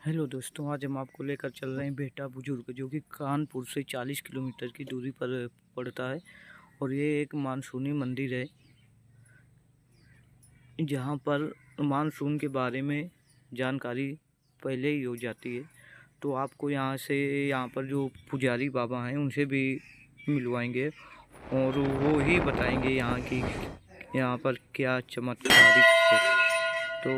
Hello दोस्तों, आज हम आपको लेकर चल रहे हैं बेहटा बुजुर्ग, जो कि कानपुर से 40 किलोमीटर की दूरी पर पड़ता है। और ये एक मानसूनी मंदिर है, जहाँ पर मानसून के बारे में जानकारी पहले ही हो जाती है। तो आपको यहाँ पर जो पुजारी बाबा हैं उनसे भी मिलवाएंगे, और वो ही बताएंगे यहाँ पर क्या चमत्कारिक है। तो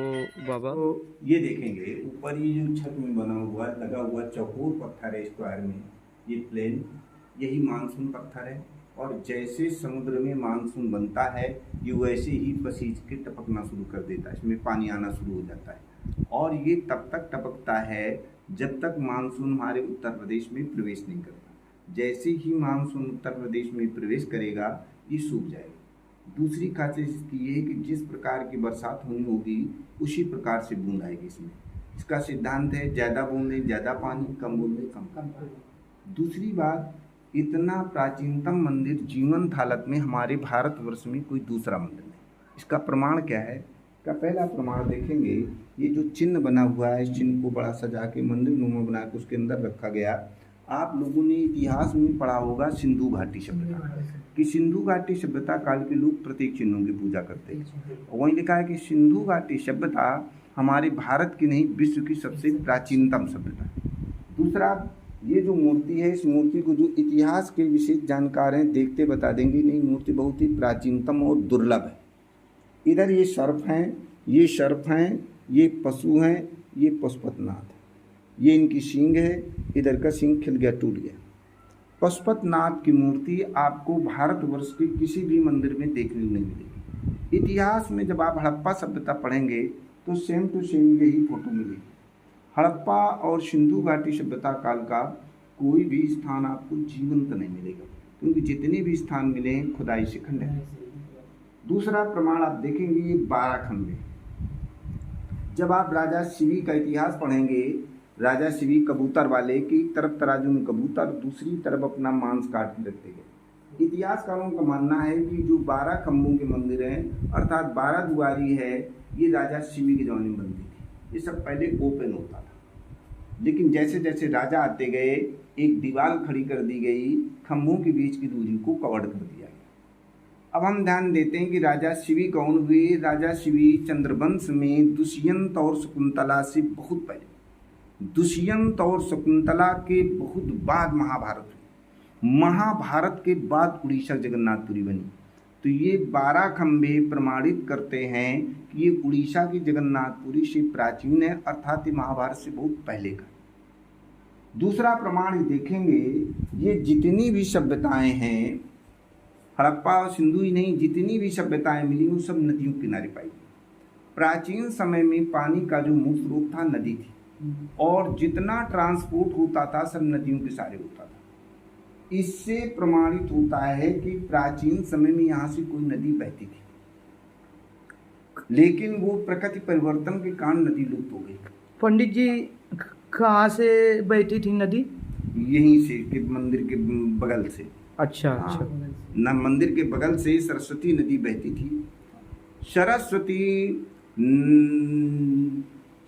बाबा, तो ये देखेंगे ऊपर ये जो छत में बना हुआ लगा हुआ चौकोर पत्थर है स्क्वायर में, ये प्लेन, यही मानसून पत्थर है। और जैसे समुद्र में मानसून बनता है ये वैसे ही पसीज के टपकना शुरू कर देता है, इसमें पानी आना शुरू हो जाता है। और ये तब तक टपकता है जब तक मानसून हमारे उत्तर प्रदेश में प्रवेश नहीं करता। जैसे ही मानसून उत्तर प्रदेश में प्रवेश करेगा ये सूख जाएगा। दूसरी खासियत इसकी ये है कि जिस प्रकार की बरसात होनी होगी उसी प्रकार से बूंद आएगी इसमें। इसका सिद्धांत है ज़्यादा बूंदे ज़्यादा पानी, कम बूंदे कम पानी। दूसरी बात, इतना प्राचीनतम मंदिर जीवंत हालत में हमारे भारतवर्ष में कोई दूसरा मंदिर नहीं। इसका प्रमाण क्या है? का पहला प्रमाण देखेंगे, ये जो चिन्ह बना हुआ है, इस चिन्ह को बड़ा सजा के मंदिर नुमा बना के उसके अंदर रखा गया। आप लोगों ने इतिहास में पढ़ा होगा सिंधु घाटी सभ्यता, कि सिंधु घाटी सभ्यता काल के लोग प्रतीक चिन्हों की पूजा करते हैं। वहीं लिखा है कि सिंधु घाटी सभ्यता हमारे भारत की नहीं विश्व की सबसे प्राचीनतम सभ्यता है। दूसरा, ये जो मूर्ति है, इस मूर्ति को जो इतिहास के विशेष जानकार हैं देखते बता देंगे, नहीं मूर्ति बहुत ही प्राचीनतम और दुर्लभ है। इधर ये सर्प हैं, ये पशु हैं, ये पशुपतिनाथ है, ये इनकी सींग है, इधर का सींग खिल गया, टूट गया। पशुपतिनाथ की मूर्ति आपको भारतवर्ष के किसी भी मंदिर में देखने को नहीं मिलेगी। इतिहास में जब आप हड़प्पा सभ्यता पढ़ेंगे तो सेम टू सेम यही फोटो मिलेगी। हड़प्पा और सिंधु घाटी सभ्यता काल का कोई भी स्थान आपको जीवंत नहीं मिलेगा, क्योंकि जितने भी स्थान मिले हैं खुदाई से खंडित है। दूसरा प्रमाण आप देखेंगे, ये 12 खंबे। जब आप राजा शिवी का इतिहास पढ़ेंगे, राजा शिवी कबूतर वाले की तरफ तराजू में कबूतर, दूसरी तरफ अपना मांस काट के रखते गए। इतिहासकारों का मानना है कि जो 12 खंभों के मंदिर हैं, अर्थात 12 दुआरी है, ये राजा शिवी के जमाने में बनती थी। ये सब पहले ओपन होता था, लेकिन जैसे जैसे राजा आते गए एक दीवार खड़ी कर दी गई, खंभों के बीच की दूरी को कवर्ड कर दिया गया। अब हम ध्यान देते हैं कि राजा शिवी कौन हुए। राजा शिवी चंद्रवंश में दुष्यंत और शकुंतला से बहुत पहले, दुष्यंत और शकुंतला के बहुत बाद महाभारत हुई। महाभारत के बाद उड़ीसा जगन्नाथपुरी बनी। तो ये 12 खंबे प्रमाणित करते हैं कि ये उड़ीसा की जगन्नाथपुरी से प्राचीन है, अर्थात ये महाभारत से बहुत पहले का। दूसरा प्रमाण देखेंगे, ये जितनी भी सभ्यताएं हैं, हड़प्पा और सिंधु ही नहीं, जितनी भी सभ्यताएं मिली वो सब नदियों के किनारे पाई। प्राचीन समय में पानी का जो मुख्य स्रोत था नदी थी, और जितना ट्रांसपोर्ट होता था सब नदियों के सहारे होता था। इससे प्रमाणित होता है कि प्राचीन समय में यहाँ से कोई नदी बहती थी, लेकिन वो प्रकृति परिवर्तन के कारण नदी लुप्त हो गई। पंडित जी, कहाँ से बहती थी नदी? यहीं से, के मंदिर के बगल से। अच्छा। न मंदिर के बगल से सरस्वती नदी बहती थी।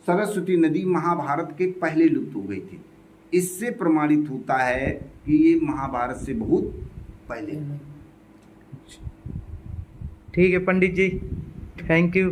सरस्वती नदी महाभारत के पहले लुप्त हो गई थी। इससे प्रमाणित होता है कि ये महाभारत से बहुत पहले। ठीक है पंडित जी, थैंक यू।